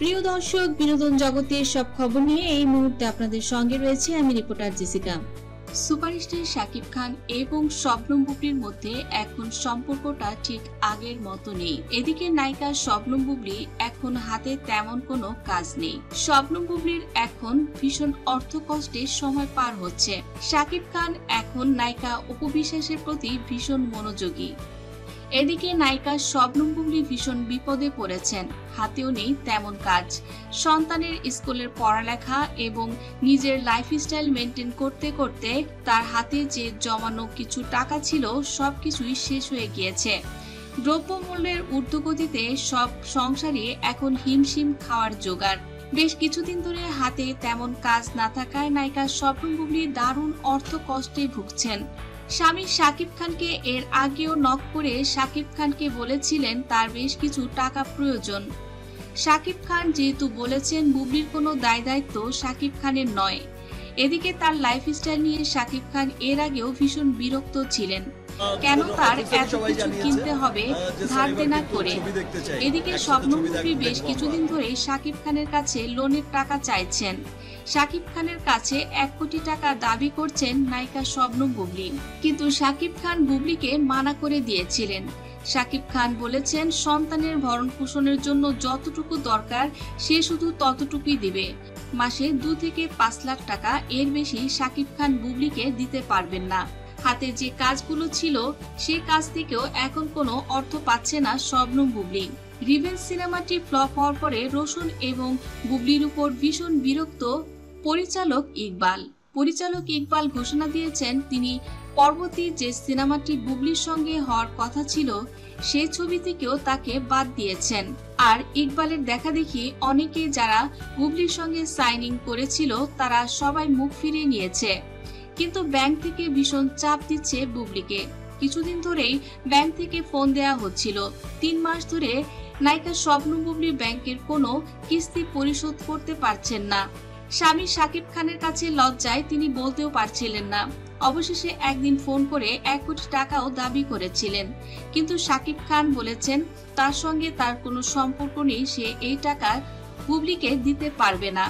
প্রিয় দর্শক, বিনোদন জগতের সব খবর নিয়ে এই মুহূর্তে আপনাদের সঙ্গে রয়েছে আমি reporter Jessica. Superstar Shakib Khan এবং শবনম বুবলির মধ্যে এখন সম্পর্কটা ঠিক আগের মতো নেই। এদিকে নায়িকা শবনম বুবলি এখন হাতে তেমন কোনো কাজ নেই। শবনম বুবলির এখন ভীষণ অর্থকষ্টের সময় পার হচ্ছে। শাকিব খান এখন নায়িকা অপু বিশ্বাসের প্রতি ভীষণ মনোযোগী। এদিকে নায়িকা শবনম বুবলি ভীষণ বিপদে পড়েছেন, হাতেও নেই তেমন কাজ। সন্তানের স্কুলের পড়ালেখা এবং নিজের লাইফস্টাইল মেনটেন করতে করতে তার হাতে যে জমানো কিছু টাকা ছিল সবকিছুই শেষ হয়ে গিয়েছে। দ্রব্যমূল্যের ঊর্ধ্বগতিতে সব সংসারে এখন হিমশিম খাওয়ার জোগাড়। বেশ কিছুদিন ধরে হাতে তেমন কাজ না থাকায় নায়িকা শবনম বুবলি দারুণ অর্থ কষ্টে ভুগছেন। স্বামী শাকিব খানকে এর আগেও নক করে শাকিব খানকে বলেছিলেন তার বেশ কিছু টাকা প্রয়োজন। শাকিব খান যেহেতু বলেছেন বুবলির কোনো দায় দায়িত্ব শাকিব খানের নয়। এদিকে তার লাইফস্টাইল নিয়ে শাকিব খান এর আগেও ভীষণ বিরক্ত ছিলেন, কেন তার এত কিছু কিনতে হবে ধার দেনা করে। এদিকে শবনম বুবলি বেশ কিছুদিন ধরে শাকিব খানের কাছে লোনের টাকা চাইছেন। শাকিব খানের কাছে 1 কোটি টাকা দাবি করছেন নায়িকা শবনম বুবলি, কিন্তু শাকিব খান বুবলিকে মানা করে দিয়েছিলেন। শাকিব খান বলেছেন সন্তানের ভরণ পোষণের জন্য যতটুকু দরকার সে শুধু ততটুকুই দিবে। মাসে 2 থেকে 5 লাখ টাকা, এর বেশি শাকিব খান বুবলিকে দিতে পারবেন না। হাতে যে কাজগুলো ছিল সে কাজ থেকেও এখন কোনো অর্থ পাচ্ছে না শবনম বুবলি। রিভেঞ্জ সিনেমাটি ফ্লপ হওয়ার পরে রোশন এবং বুবলির উপর ভীষণ বিরক্ত পরিচালক ইকবাল ঘোষণা দিয়েছেন তিনি পরবর্তী যে সিনেমাটি বুবলির সঙ্গে হওয়ার কথা ছিল সেই ছবি থেকেও তাকে বাদ দিয়েছেন। আর ইকবালের দেখা দেখি অনেকে যারা বুবলির সঙ্গে সাইনিং করেছিল তারা সবাই মুখ ফিরিয়ে নিয়েছে। কিন্তু ব্যাংক থেকে ভীষণ চাপ দিচ্ছে বুবলিকে। কিছুদিন ধরেই ব্যাংক থেকে ফোন দেয়া হচ্ছিল। 3 মাস ধরে নায়িকা শবনম বুবলি ব্যাংকের কোনো কিস্তি পরিশোধ করতে পারছেন না। স্বামী শাকিব খানের কাছে লজ্জায় তিনি বলতেও পারছিলেন না। অবশেষে একদিন ফোন করে 1 কোটি টাকাও দাবি করেছিলেন, কিন্তু শাকিব খান বলেছেন তার সঙ্গে তার কোনো সম্পর্ক নেই, সে এই টাকা বুবলিকে দিতে পারবে না।